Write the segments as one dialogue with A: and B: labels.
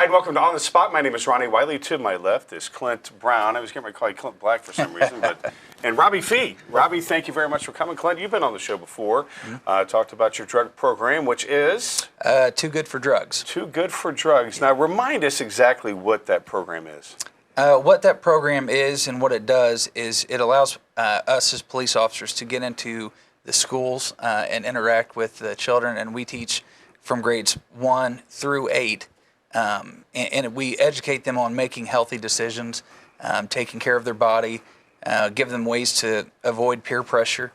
A: Hi, and welcome to On the Spot. My name is Ronnie Wiley. To my left is Clint Brown. I was getting ready to call you Clint Black for some reason, and Robbie Fee. Robbie, thank you very much for coming. Clint, you've been on the show before. Talked about your drug program, which is?
B: Too Good for Drugs.
A: Too Good for Drugs. Now, remind us exactly what that program is.
B: What that program is and what it does is it allows us as police officers to get into the schools and interact with the children, and we teach from grades 1 through 8. And we educate them on making healthy decisions, taking care of their body, give them ways to avoid peer pressure.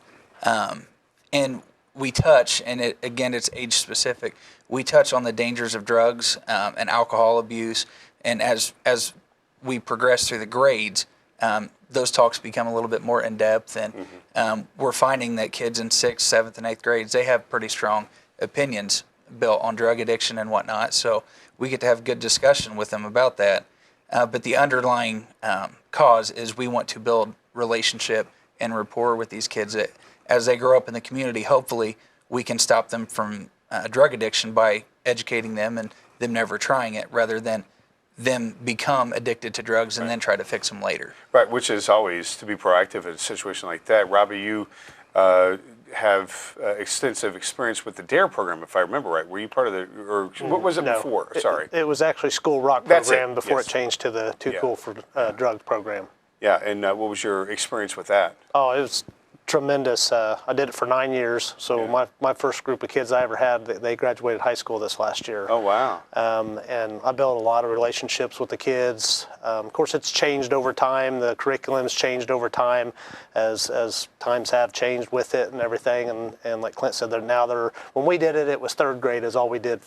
B: And we touch, and it's age specific, we touch on the dangers of drugs and alcohol abuse. And as we progress through the grades, those talks become a little bit more in depth. And we're finding that kids in 6th, 7th, and 8th grades, they have pretty strong opinions built on drug addiction and whatnot. So we get to have good discussion with them about that. But the underlying cause is we want to build relationship and rapport with these kids that as they grow up in the community, hopefully we can stop them from drug addiction by educating them and them never trying it rather than them become addicted to drugs and then try to fix them later.
A: Right, which is always to be proactive in a situation like that. Robbie, you have extensive experience with the DARE program, if I remember right. Were you part of the, or what was it before? Sorry.
C: It was actually School Rock program before it changed to the Too Cool for Drugs program.
A: Yeah, and what was your experience with that?
C: Oh, it was tremendous. I did it for 9 years. So my first group of kids I ever had, they graduated high school this last year.
A: Oh, wow.
C: And I built a lot of relationships with the kids. Of course, it's changed over time. The curriculum's changed over time as times have changed with it and everything. And like Clint said, when we did it, it was 3rd grade is all we did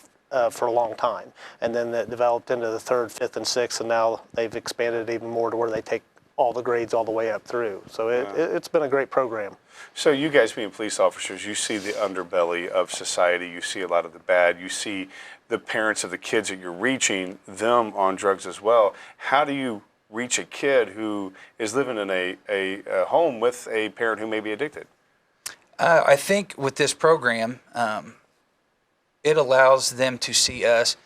C: for a long time. And then it developed into the 3rd, 5th, and 6th, and now they've expanded it even more to where they take all the grades all the way up through. So it's been a great program.
A: So you guys being police officers, you see the underbelly of society, you see a lot of the bad, you see the parents of the kids that you're reaching, them on drugs as well. How do you reach a kid who is living in a home with a parent who may be addicted?
B: I think with this program, it allows them to see us.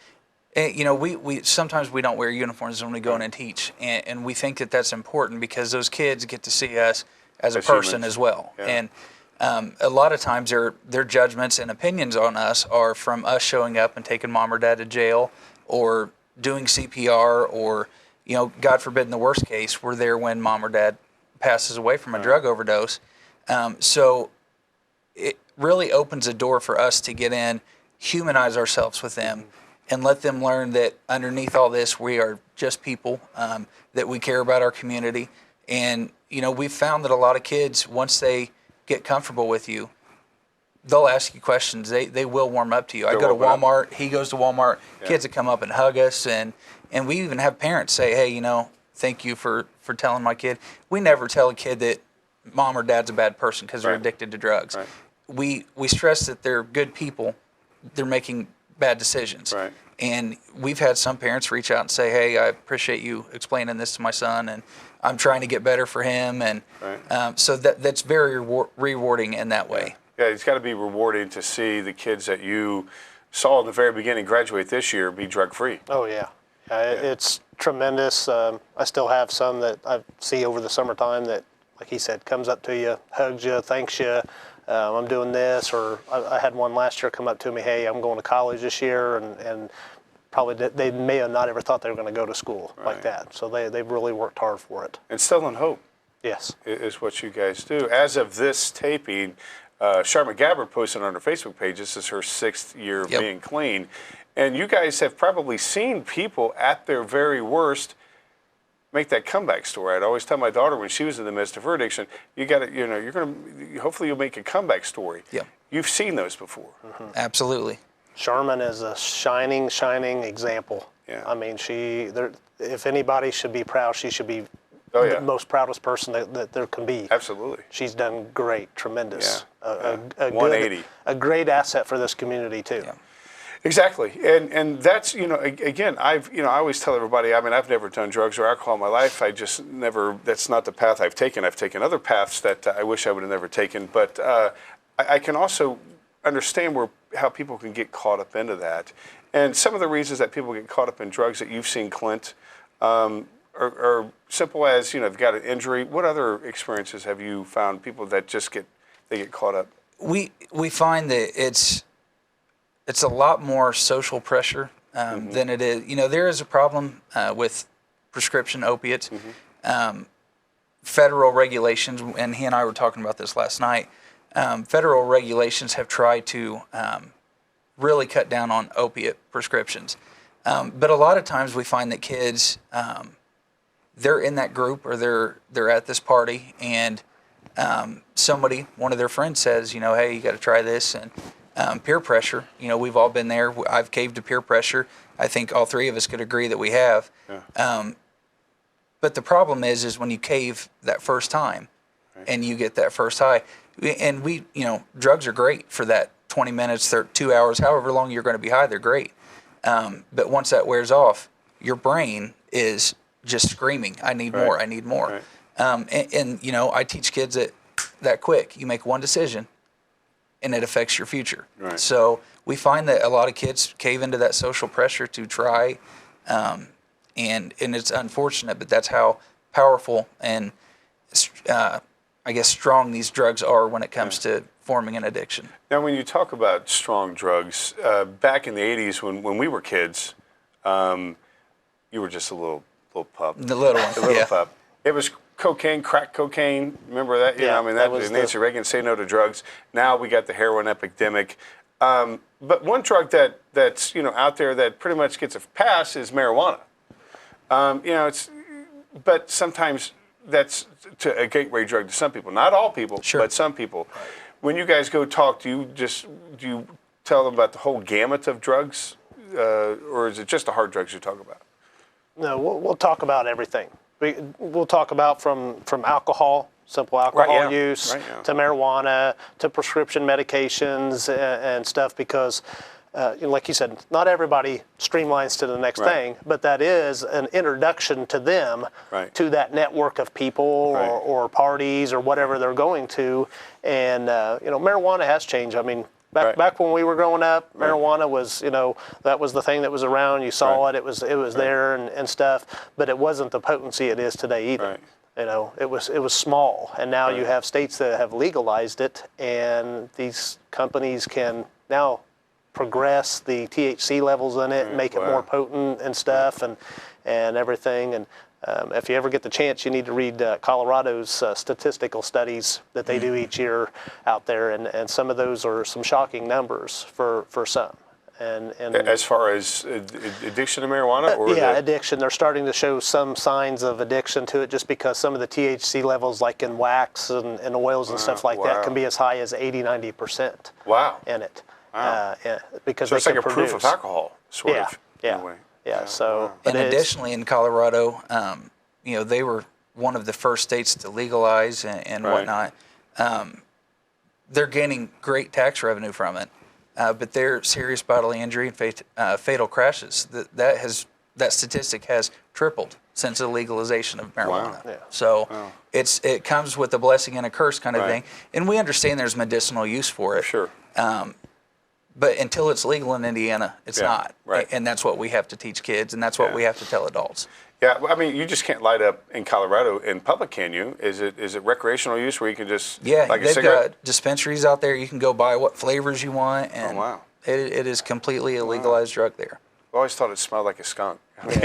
B: You know, we sometimes we don't wear uniforms when we go in and teach, and we think that that's important because those kids get to see us as a person as well. Yeah. And a lot of times their judgments and opinions on us are from us showing up and taking mom or dad to jail or doing CPR or, you know, God forbid in the worst case, we're there when mom or dad passes away from a drug overdose. So it really opens a door for us to get in, humanize ourselves with them, and let them learn that underneath all this, we are just people, that we care about our community. And, you know, we've found that a lot of kids, once they get comfortable with you, they'll ask you questions. They will warm up to you. I go to Walmart, he goes to Walmart, kids that come up and hug us. And we even have parents say, hey, you know, thank you for telling my kid. We never tell a kid that mom or dad's a bad person because they're addicted to drugs. We stress that they're good people. They're making bad decisions. And we've had some parents reach out and say, hey, I appreciate you explaining this to my son, and I'm trying to get better for him. And so that's very rewarding in that way.
A: Yeah, it's got to be rewarding to see the kids that you saw in the very beginning graduate this year be drug-free.
C: Oh, yeah. It's tremendous. I still have some that I see over the summertime that, like he said, comes up to you, hugs you, thanks you. I'm doing this, or I had one last year come up to me, hey, I'm going to college this year, and probably they may have not ever thought they were going to go to school like that. So they've really worked hard for it.
A: And still in hope.
C: Yes.
A: Is what you guys do. As of this taping, Charlotte McGabbard posted on her Facebook page, this is her 6th year of being clean. And you guys have probably seen people at their very worst make that comeback story. I'd always tell my daughter when she was in the midst of her addiction, you got to, you know, you're going to, hopefully you'll make a comeback story. Yeah. You've seen those before.
B: Absolutely.
C: Charmin is a shining example. Yeah. I mean, if anybody should be proud, she should be the most proudest person that there can be.
A: Absolutely.
C: She's done great, tremendous.
A: A 180.
C: A great asset for this community too. Yeah.
A: Exactly, and that's, you know, again, I always tell everybody, I mean, I've never done drugs or alcohol in my life. I just never, that's not the path I've taken. I've taken other paths that I wish I would have never taken, but I can also understand how people can get caught up into that. And some of the reasons that people get caught up in drugs that you've seen, Clint, are simple as, they've got an injury. What other experiences have you found people that just get caught up?
B: We find that it's a lot more social pressure than it is. There is a problem with prescription opiates. Federal regulations, and he and I were talking about this last night. Federal regulations have tried to really cut down on opiate prescriptions. But a lot of times we find that kids, they're in that group or they're at this party, and one of their friends says, hey, you got to try this, and peer pressure. We've all been there. I've caved to peer pressure. I think all three of us could agree that we have. Yeah. But the problem is when you cave that first time, and you get that first high, and drugs are great for that 20 minutes, 2 hours, however long you're going to be high, they're great. But once that wears off, your brain is just screaming, I need more, I need more. Right. And I teach kids that quick. You make one decision, and it affects your future. Right. So we find that a lot of kids cave into that social pressure to try, and it's unfortunate, but that's how powerful and I guess strong these drugs are when it comes to forming an addiction.
A: Now, when you talk about strong drugs, back in the 80s when we were kids, you were just a little pup.
B: The little one.
A: The little pup. It was cocaine, crack cocaine. Remember that? That was Nancy Reagan, say no to drugs. Now we got the heroin epidemic. But one drug that's out there that pretty much gets a pass is marijuana. But sometimes that's a gateway drug to some people. Not all people,
B: sure,
A: but some people. Right. When you guys go talk, do you tell them about the whole gamut of drugs, or is it just the hard drugs you talk about?
C: No, we'll talk about everything. We'll talk about from alcohol, simple alcohol use, to marijuana, to prescription medications and stuff, because like you said, not everybody streamlines to the next thing, but that is an introduction to them to that network of people or parties or whatever they're going to. And, marijuana has changed. I mean, back when we were growing up, marijuana was, that was the thing that was around. You saw it. It was there and stuff, but it wasn't the potency it is today either. It was small, and now you have states that have legalized it, and these companies can now progress the THC levels in it and make it more potent and stuff and everything. And if you ever get the chance, you need to read Colorado's statistical studies that they do each year out there, and some of those are some shocking numbers for some. And
A: as far as addiction to marijuana? Or
C: addiction. They're starting to show some signs of addiction to it, just because some of the THC levels, like in wax and oils and stuff like that, can be as high as 80-90% in it.
A: Wow.
C: Because
A: so it's like a proof of alcohol, sort of. In a way.
C: So,
B: and additionally, in Colorado, they were one of the first states to legalize and whatnot. They're gaining great tax revenue from it, but their serious bodily injury and fatal crashes, that statistic has tripled since the legalization of marijuana. Wow. So it comes with a blessing and a curse kind of thing, and we understand there's medicinal use for it.
A: Sure.
B: But until it's legal in Indiana, it's not. And that's what we have to teach kids, and that's what we have to tell adults.
A: Yeah, I mean, you just can't light up in Colorado in public, can you? Is it recreational use where you can just like a cigarette?
B: They've got dispensaries out there. You can go buy what flavors you want, and it is completely a legalized drug there.
A: I always thought it smelled like a skunk.
B: Have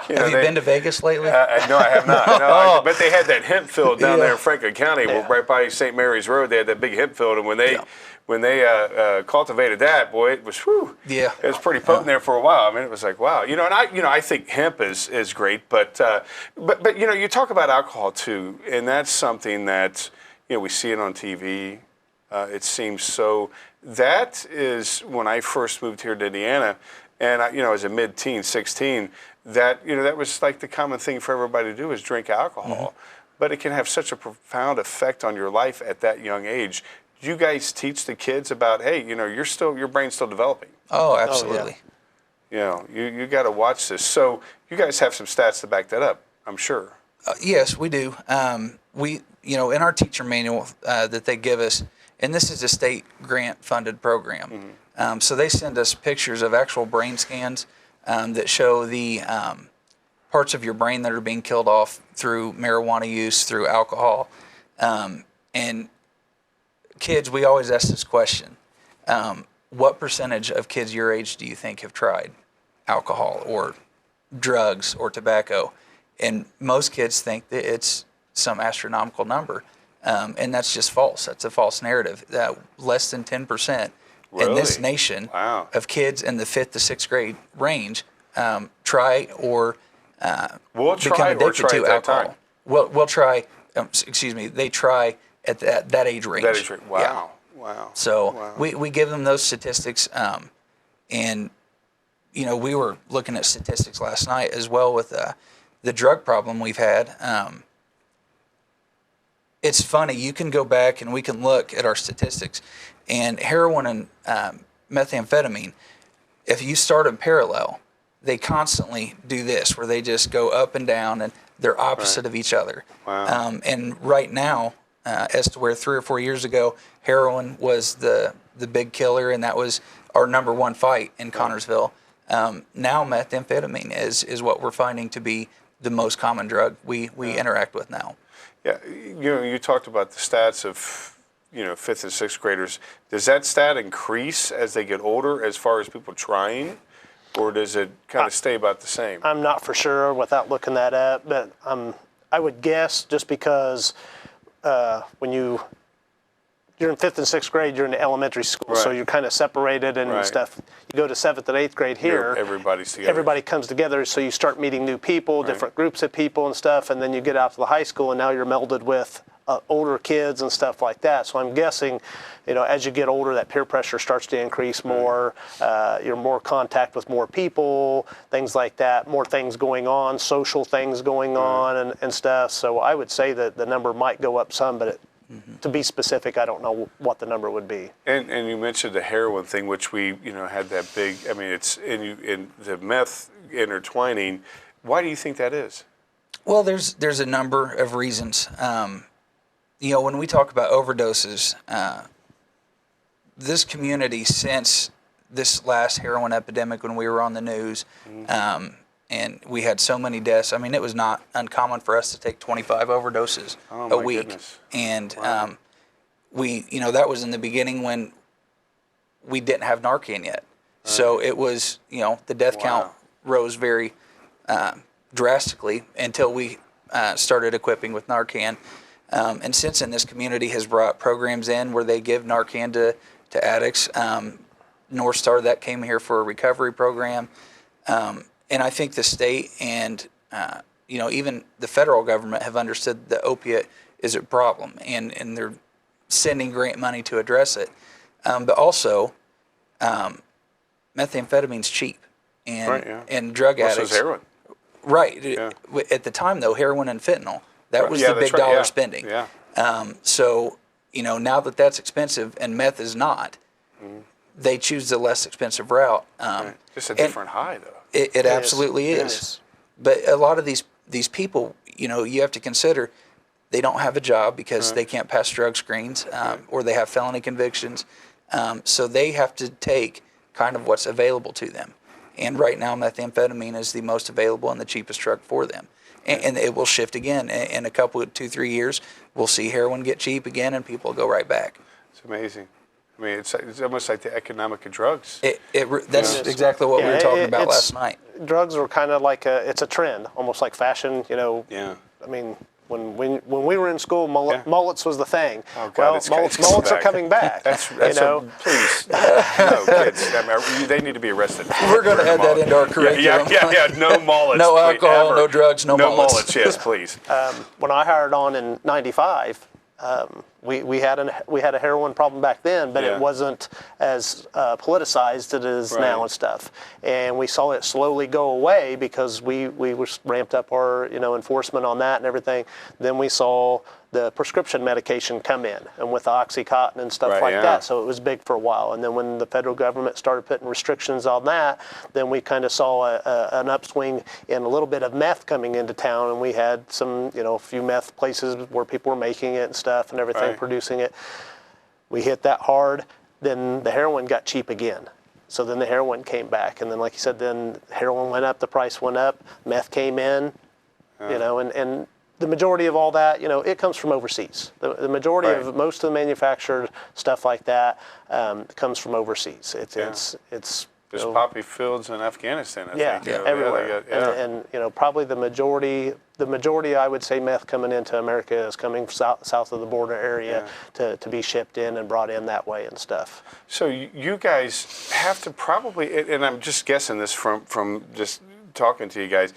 B: you been to Vegas lately?
A: No, I have not. But they had that hemp field down there in Franklin County, right by St. Mary's Road. They had that big hemp field, and when they cultivated that, boy, it was it was pretty potent there for a while. I mean, it was like, wow, and I think hemp is great, but you talk about alcohol too, and that's something that we see it on TV. It seems so. That is when I first moved here to Indiana, and as a mid-teen, 16, that was like the common thing for everybody to do is drink alcohol, but it can have such a profound effect on your life at that young age. Do you guys teach the kids about, hey, your brain's still developing?
B: Oh, absolutely.
A: You got to watch this. So you guys have some stats to back that up, I'm sure.
B: Yes, we do. We, in our teacher manual that they give us, and this is a state grant funded program. So they send us pictures of actual brain scans that show the parts of your brain that are being killed off through marijuana use, through alcohol. And kids, we always ask this question. What percentage of kids your age do you think have tried alcohol or drugs or tobacco? And most kids think that it's some astronomical number. And that's just false. That's a false narrative. That less than 10% in this nation of kids in the 5th to 6th grade range try or become addicted to alcohol. We'll try, they try at that age range.
A: That age range. Wow.
B: Yeah.
A: Wow.
B: So we give them those statistics, and we were looking at statistics last night as well with the drug problem we've had. It's funny, you can go back and we can look at our statistics, and heroin and methamphetamine, if you start in parallel, they constantly do this, where they just go up and down, and they're opposite of each other.
A: Wow.
B: And right now, as to where 3 or 4 years ago, heroin was the big killer, and that was our number one fight in Connersville. Now methamphetamine is what we're finding to be the most common drug we interact with now.
A: Yeah, you talked about the stats of 5th and 6th graders. Does that stat increase as they get older as far as people trying, or does it kind of stay about the same?
C: I'm not for sure without looking that up, but I would guess just because when you're in 5th and 6th grade, you're in elementary school, so you're kind of separated and stuff. You go to 7th and 8th grade here,
A: everybody's together.
C: Everybody comes together, so you start meeting new people, different groups of people and stuff, and then you get out to the high school, and now you're melded with older kids and stuff like that. So I'm guessing, as you get older, that peer pressure starts to increase more. You're more contact with more people, things like that, more things going on, social things going on and stuff. So I would say that the number might go up some, but to be specific, I don't know what the number would be.
A: And you mentioned the heroin thing, which we had that big. I mean, it's in the meth intertwining. Why do you think that is?
B: Well, there's a number of reasons. When we talk about overdoses, this community, since this last heroin epidemic when we were on the news, and we had so many deaths. I mean, it was not uncommon for us to take 25 overdoses a week.
A: Goodness.
B: And that was in the beginning when we didn't have Narcan yet. So it was, the death count rose very drastically until we started equipping with Narcan. And since then, this community has brought programs in where they give Narcan to addicts. North Star, that came here for a recovery program. And I think the state and, even the federal government have understood that opiate is a problem, and they're sending grant money to address it. But also, methamphetamine's cheap, and drug addicts.
A: So is heroin.
B: Right. Yeah. At the time, though, heroin and fentanyl, that was the big dollar spending.
A: Yeah.
B: So, now that that's expensive and meth is not, they choose the less expensive route.
A: Just a different high, though.
B: It absolutely is. But a lot of these people, you have to consider they don't have a job because they can't pass drug screens, or they have felony convictions. So they have to take kind of what's available to them. And right now, methamphetamine is the most available and the cheapest drug for them. And it will shift again. In a couple of 2-3 years, we'll see heroin get cheap again, and people will go right back.
A: It's amazing. I mean, it's almost like the economic of drugs.
B: That's exactly what we were talking about last night.
C: Drugs are kind of like it's a trend, almost like fashion.
A: Yeah.
C: I mean, when we were in school, mullets was the thing.
A: Oh God,
C: mullets are coming back.
A: That's please, no kids. They need to be arrested.
B: We're going to add that into our curriculum.
A: Yeah. No mullets.
B: No alcohol, no drugs, no mullets.
A: No mullets. Yes, please.
C: When I hired on in '95. We had a heroin problem back then, but it wasn't as politicized as it is now and stuff. And we saw it slowly go away because we ramped up our enforcement on that and everything. Then we saw the prescription medication come in, and with Oxycontin and stuff that. So it was big for a while. And then when the federal government started putting restrictions on that, then we kind of saw an upswing in a little bit of meth coming into town, and we had some, a few meth places where people were making it and stuff and everything, producing it. We hit that hard. then the heroin got cheap again. So then the heroin came back, and then, like you said, then heroin went up, the price went up, meth came in, you know, and the majority of all that, you know, it comes from overseas. The majority of most of the manufactured stuff like that comes from overseas. It's
A: There's poppy fields in Afghanistan, I think. You know,
C: everywhere. And you know, probably the majority, I would say, meth coming into America is coming south of the border area to be shipped in and brought in that way and stuff.
A: So you guys have to probably, and I'm just guessing this from just talking to you guys,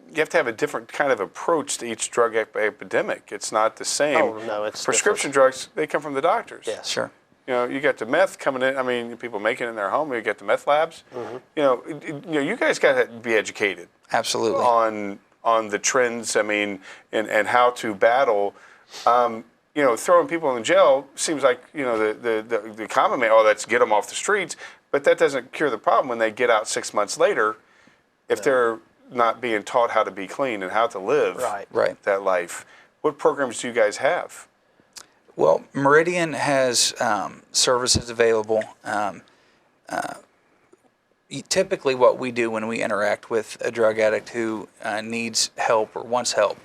A: you have to have a different kind of approach to each drug epidemic. It's not the same.
C: Oh, no, it's
A: prescription
C: different.
A: drugs, they come from the doctors.
C: Yes.
B: Sure.
A: You know, you got the meth coming in. I mean, people making it in their home. You get the meth labs. You know, you guys got to be educated.
B: Absolutely.
A: On the trends. I mean, and how to battle. You know, throwing people in jail seems like, you know, the common man. Oh, let's get them off the streets. But that doesn't cure the problem when they get out 6 months later, if they're not being taught how to be clean and how to live that life. What programs do you guys have?
B: Well, Meridian has services available. Typically what we do when we interact with a drug addict who needs help or wants help,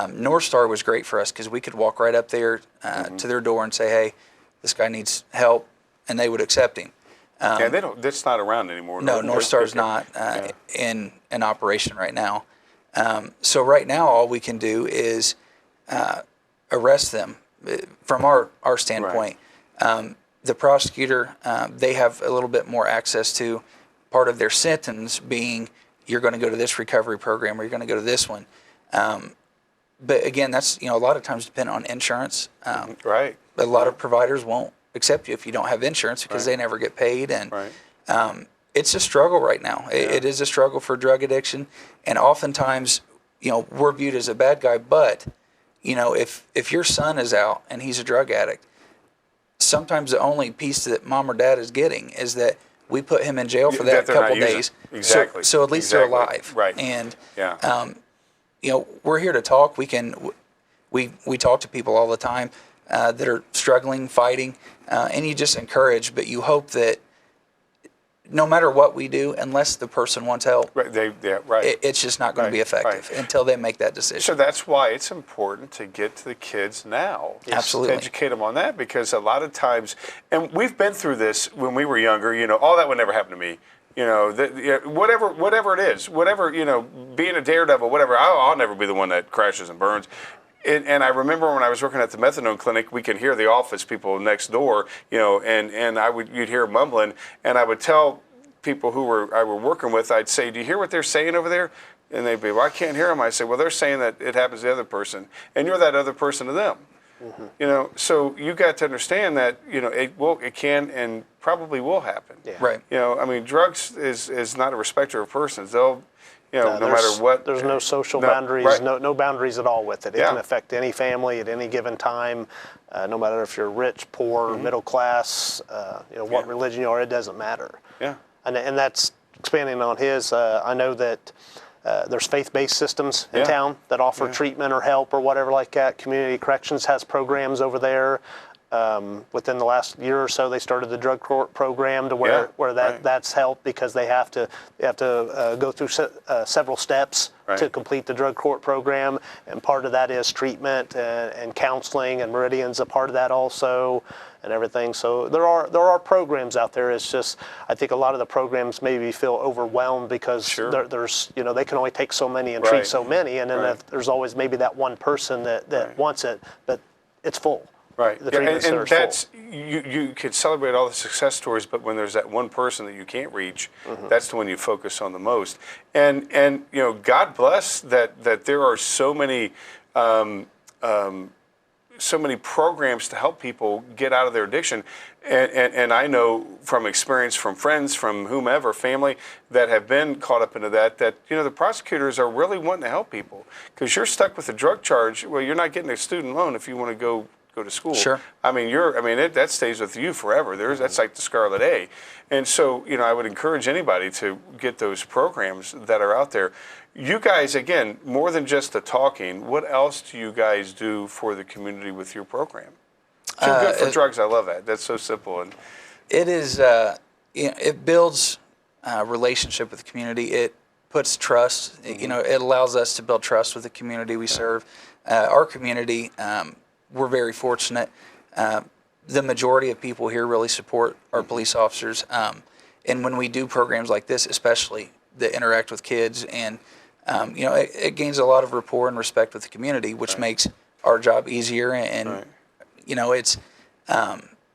B: North Star was great for us because we could walk right up there to their door and say, hey, this guy needs help, and they would accept him.
A: Yeah, they don't. That's not around anymore.
B: No, North Star's not in operation right now. So right now, all we can do is arrest them. From our standpoint, the prosecutor, they have a little bit more access to part of their sentence being, you're going to go to this recovery program or you're going to go to this one. But again, that's, you know, a lot of times depend on insurance.
A: Right.
B: A lot of providers won't accept you if you don't have insurance because they never get paid. And it's a struggle right now. It is a struggle for drug addiction. And oftentimes, you know, we're viewed as a bad guy. But, you know, if your son is out and he's a drug addict, sometimes the only piece that mom or dad is getting is that we put him in jail for that couple days.
A: Exactly.
B: So at least they're alive.
A: Right.
B: And, you know, we're here to talk. We talk to people all the time that are struggling, fighting, and you just encourage, but you hope that no matter what we do, unless the person wants help, it's just not going to be effective until they make that decision.
A: So that's why it's important to get to the kids now.
B: Absolutely.
A: To educate them on that, because a lot of times, and we've been through this when we were younger, you know, all that would never happen to me. You know, whatever it is, you know, being a daredevil, whatever, I'll never be the one that crashes and burns. And I remember when I was working at the methadone clinic, we could hear the office people next door, you know, and you'd hear mumbling, and I would tell people I were working with, I'd say, do you hear what they're saying over there? And they'd be, well, I can't hear them. I say, well, they're saying that it happens to the other person, and you're that other person to them. You know, so you got to understand that, you know, it can and probably will happen.
C: Yeah.
B: Right.
A: You know, I mean, drugs is not a respecter of persons. They'll, you know, no matter what.
C: There's no social boundaries, no boundaries at all with it. It can affect any family at any given time, no matter if you're rich, poor, middle class, you know, what religion you are, it doesn't matter.
A: Yeah.
C: And that's expanding on his, I know that there's faith-based systems in town that offer treatment or help or whatever like that. Community Corrections has programs over there. Within the last year or so, they started the drug court program to where that's helped because they have to go through several steps to complete the drug court program, and part of that is treatment and counseling, and Meridian's a part of that also, and everything. So there are programs out there. It's just, I think a lot of the programs maybe feel overwhelmed because there's, you know, they can only take so many and treat so many, and then there's always maybe that one person that wants it, but it's full.
A: Right.
C: The treatment
A: and that's, you can celebrate all the success stories, but when there's that one person that you can't reach, that's the one you focus on the most. And you know, God bless that there are so many programs to help people get out of their addiction. And I know from experience, from friends, from whomever, family that have been caught up into that, you know, the prosecutors are really wanting to help people, because you're stuck with a drug charge. Well, you're not getting a student loan if you want to go to school.
B: Sure.
A: I mean, that stays with you forever. That's like the Scarlet A. And so, you know, I would encourage anybody to get those programs that are out there. You guys, again, more than just the talking, what else do you guys do for the community with your program? Too Good for Drugs, I love that. That's so simple. And
B: It is, it builds relationship with the community. It puts trust. It allows us to build trust with the community we serve. Our community, we're very fortunate. The majority of people here really support our police officers. And when we do programs like this, especially that interact with kids, and it gains a lot of rapport and respect with the community, which makes our job easier. And it's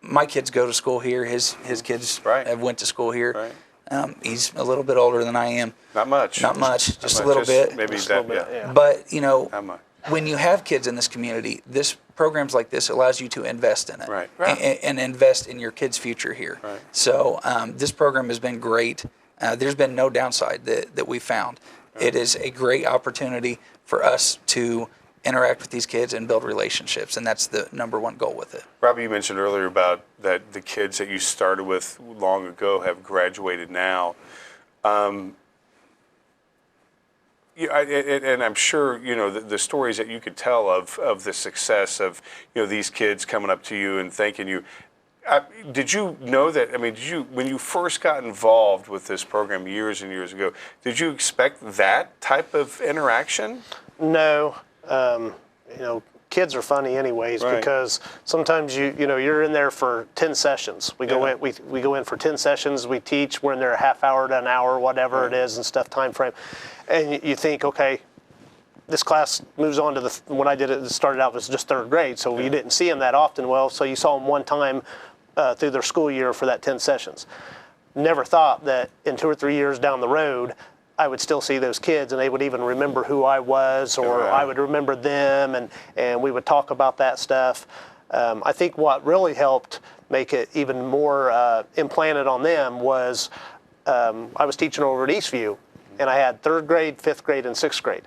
B: my kids go to school here. His kids have went to school here. He's a little bit older than I am.
A: Not much.
B: Not much. Just a little bit.
A: Maybe
C: Just
A: that.
C: a little bit,
A: Yeah.
B: But
A: Not much.
B: when you have kids in this community, this programs like this allows you to invest in it,
A: Right.
B: and invest in your kids' future here.
A: Right.
B: So this program has been great. There's been no downside that we found. It is a great opportunity for us to interact with these kids and build relationships, and that's the number one goal with it.
A: Robbie, you mentioned earlier about that the kids that you started with long ago have graduated now. And I'm sure the stories that you could tell of the success of these kids coming up to you and thanking you. Did you know that? I mean, when you first got involved with this program years and years ago, did you expect that type of interaction?
C: No. Kids are funny anyways, because sometimes you're in there for 10 sessions. We go in for 10 sessions. We teach. We're in there a half hour to an hour, whatever it is, and stuff, time frame. And you think, okay, this class moves on to when I did it started out was just third grade, so you didn't see them that often. Well, so you saw them one time through their school year for that 10 sessions. Never thought that in 2 or 3 years down the road, I would still see those kids and they would even remember who I was, or I would remember them, and we would talk about that stuff. I think what really helped make it even more implanted on them was I was teaching over at Eastview, and I had 3rd grade, 5th grade, and 6th grade.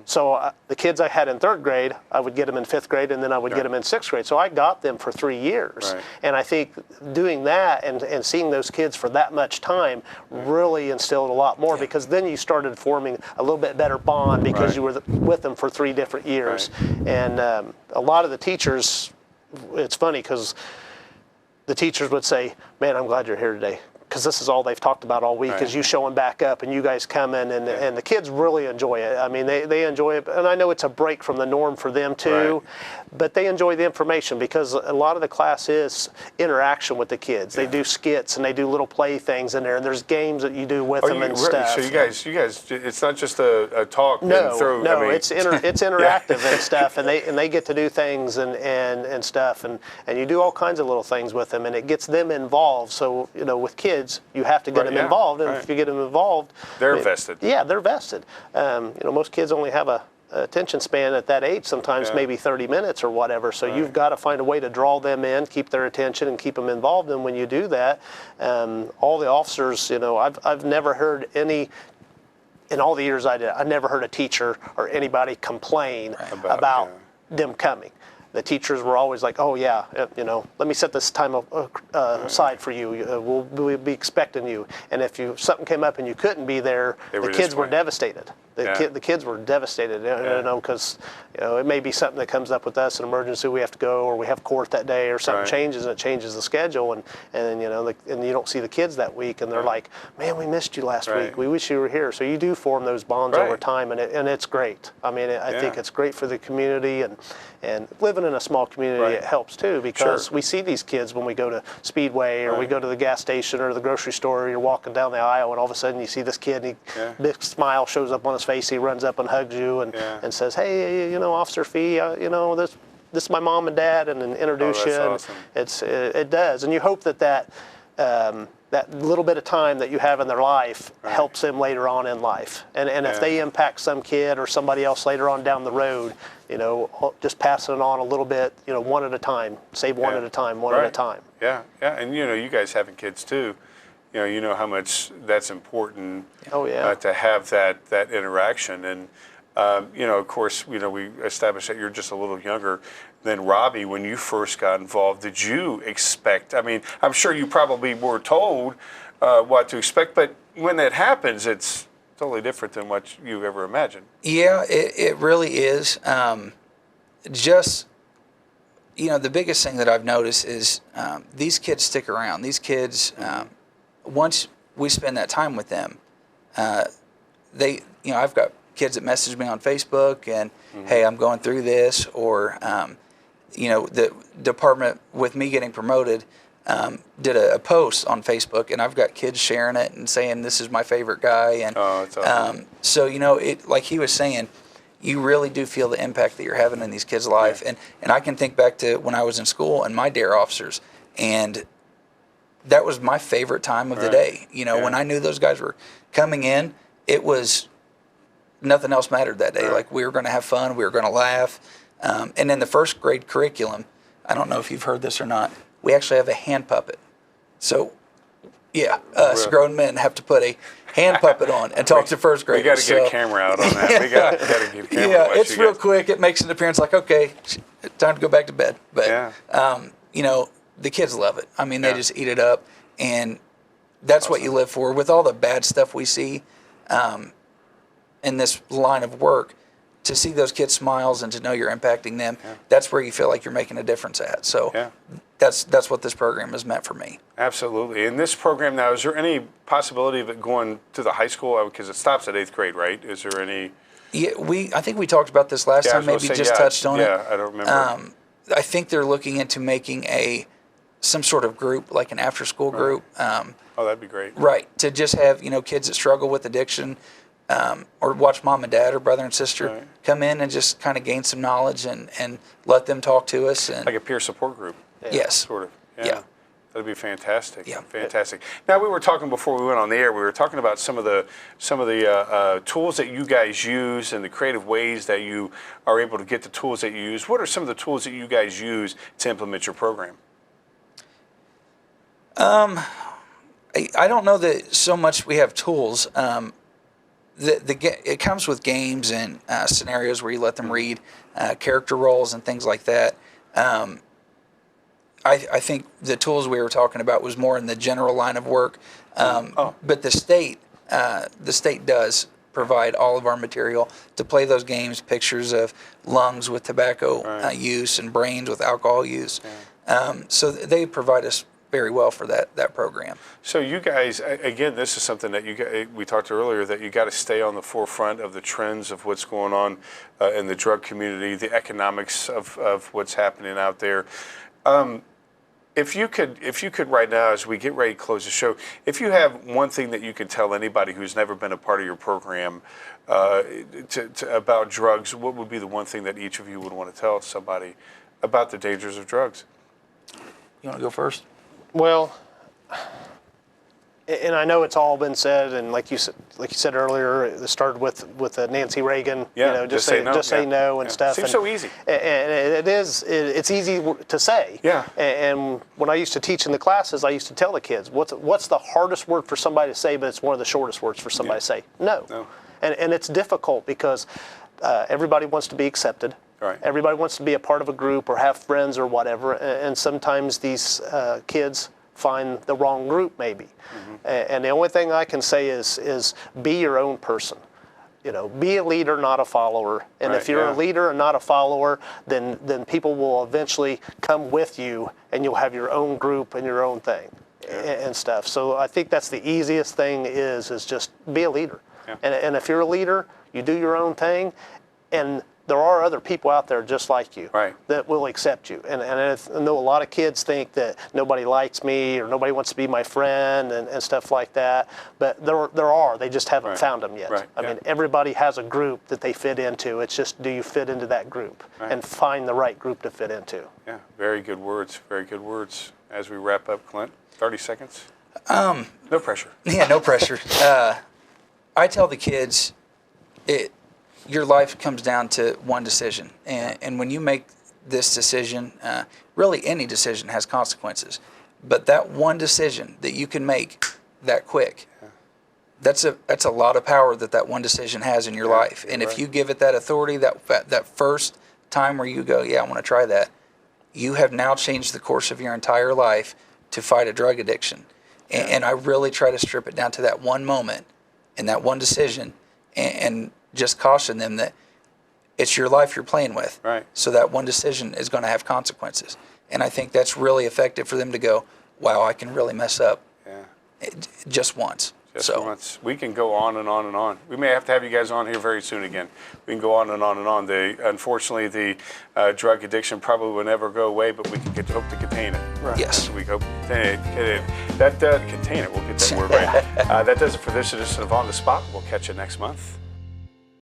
C: So the kids I had in 3rd grade, I would get them in 5th grade, and then I would get them in 6th grade. So I got them for 3 years. And I think doing that and seeing those kids for that much time really instilled a lot more, because then you started forming a little bit better bond, because you were with them for 3 different years. And a lot of the teachers, it's funny because the teachers would say, man, I'm glad you're here today, because this is all they've talked about all week, is you showing back up and you guys coming, and the kids really enjoy it. I mean, they enjoy it, and I know it's a break from the norm for them too, but they enjoy the information, because a lot of the class is interaction with the kids. They do skits and they do little play things in there, and there's games that you do with them and stuff.
A: So you guys, it's not just a talk.
C: No,
A: and throw,
C: no,
A: I mean,
C: it's interactive and stuff, and they get to do things and stuff, and you do all kinds of little things with them, and it gets them involved. So with kids, you have to get them involved, and if you get them involved,
A: they're vested.
C: Yeah, they're vested. Most kids only have a attention span at that age, sometimes maybe 30 minutes or whatever. So you've got to find a way to draw them in, keep their attention, and keep them involved. And when you do that, all the officers, I've never heard any. In all the years I did, I never heard a teacher or anybody complain about them coming. The teachers were always like, oh yeah, let me set this time aside for you. We'll be expecting you. And if something came up and you couldn't be there, the kids were devastated. The kids were devastated, because it may be something that comes up with us, an emergency, we have to go, or we have court that day, or something changes and it changes the schedule, and you don't see the kids that week, and they're like, man, we missed you last week. We wish you were here. So you do form those bonds over time, and it's great. I mean, I think it's great for the community, and living in a small community, it helps too, because we see these kids when we go to Speedway, or we go to the gas station or the grocery store, or you're walking down the aisle, and all of a sudden you see this kid, and big smile shows up on his face. He runs up and hugs you and says, hey, Officer Fee, this is my mom and dad, and introduce you.
A: Awesome.
C: It does, and you hope that little bit of time that you have in their life helps them later on in life. And if they impact some kid or somebody else later on down the road, just passing it on a little bit, one at a time, save one at a time, one at a time.
A: Yeah, and you guys having kids too, you know how much that's important. To have that interaction, and of course, we established that you're just a little younger than Robbie when you first got involved. Did you expect? I mean, I'm sure you probably were told what to expect, but when that happens, it's totally different than what you ever imagined.
B: Yeah, it really is. Just the biggest thing that I've noticed is these kids stick around. These kids, once we spend that time with them, I've got kids that message me on Facebook and, hey, I'm going through this, or, the department with me getting promoted did a post on Facebook, and I've got kids sharing it and saying this is my favorite guy, and
A: it's awesome.
B: so it, like he was saying, you really do feel the impact that you're having in these kids' life, and I can think back to when I was in school and my dare officers, and that was my favorite time of the day. When I knew those guys were coming in, it was nothing else mattered that day. Like, we were going to have fun, we were going to laugh, and in the first grade curriculum, I don't know if you've heard this or not, we actually have a hand puppet. So, us grown men have to put a hand puppet on and talk to first graders.
A: We got to get a camera out on that. We got to get a camera.
B: Yeah, it's real quick. It makes an appearance like, okay, time to go back to bed. But, the kids love it. I mean, they just eat it up. And that's what you live for. With all the bad stuff we see in this line of work, to see those kids' smiles and to know you're impacting them, that's where you feel like you're making a difference at. So that's what this program has meant for me.
A: Absolutely. In this program now, is there any possibility of it going to the high school? Because it stops at 8th grade, right? Is there any?
B: Yeah, I think we talked about this last time, maybe just touched on it.
A: Yeah, I don't remember.
B: I think they're looking into making some sort of group, like an after-school group.
A: That'd be great.
B: Right, to just have kids that struggle with addiction, or watch mom and dad or brother and sister come in and just kind of gain some knowledge and let them talk to us. And
A: like a peer support group.
B: Yes.
A: Sort of. Yeah. That'd be fantastic.
B: Yeah.
A: Fantastic. Now, we were talking before we went on the air. We were talking about some of the tools that you guys use and the creative ways that you are able to get the tools that you use. What are some of the tools that you guys use to implement your program?
B: I don't know that so much we have tools. It comes with games and scenarios where you let them read character roles and things like that. I think the tools we were talking about was more in the general line of work. But the state does provide all of our material to play those games, pictures of lungs with tobacco use and brains with alcohol use. So they provide us very well for that program.
A: So you guys, again, this is something that we talked earlier, that you got to stay on the forefront of the trends of what's going on in the drug community, the economics of what's happening out there. If you could right now, as we get ready to close the show, if you have one thing that you could tell anybody who's never been a part of your program about drugs, what would be the one thing that each of you would want to tell somebody about the dangers of drugs?
B: You want to go first?
C: Well, and I know it's all been said, and like you said earlier, it started with Nancy Reagan. Just say no and stuff.
A: Seems so easy.
C: And it's easy to say.
A: Yeah.
C: And when I used to teach in the classes, I used to tell the kids, what's the hardest word for somebody to say, but it's one of the shortest words for somebody to say? No. And it's difficult because everybody wants to be accepted.
A: Right.
C: Everybody wants to be a part of a group or have friends or whatever, and sometimes these kids find the wrong group maybe. And the only thing I can say is be your own person. Be a leader, not a follower. And if you're a leader and not a follower, then people will eventually come with you, and you'll have your own group and your own thing and stuff. So I think that's the easiest thing is just be a leader. Yeah. And if you're a leader, you do your own thing, and there are other people out there just like you that will accept you. And I know a lot of kids think that nobody likes me or nobody wants to be my friend and stuff like that. But there are. They just haven't found them yet. I mean, everybody has a group that they fit into. It's just, do you fit into that group and find the right group to fit into? Yeah,
A: very good words. Very good words. As we wrap up, Clint, 30 seconds. No pressure.
B: Yeah, no pressure. I tell the kids, your life comes down to one decision. And when you make this decision, really any decision has consequences. But that one decision that you can make that quick, that's a lot of power that one decision has in your life. And if you give it that authority, that first time where you go, I want to try that, you have now changed the course of your entire life to fight a drug addiction. And I really try to strip it down to that one moment and that one decision, and just caution them that It's your life you're playing with.
A: Right.
B: So that one decision is going to have consequences. And I think that's really effective for them to go, wow, I can really mess up just once.
A: Just once. We can go on and on and on. We may have to have you guys on here very soon again. We can go on and on and on. Unfortunately, the drug addiction probably will never go away, but we can hope to contain it.
C: Right.
B: Yes.
A: We hope to contain it. Contain it. We'll get that word right. That does it for this edition of On the Spot. We'll catch you next month.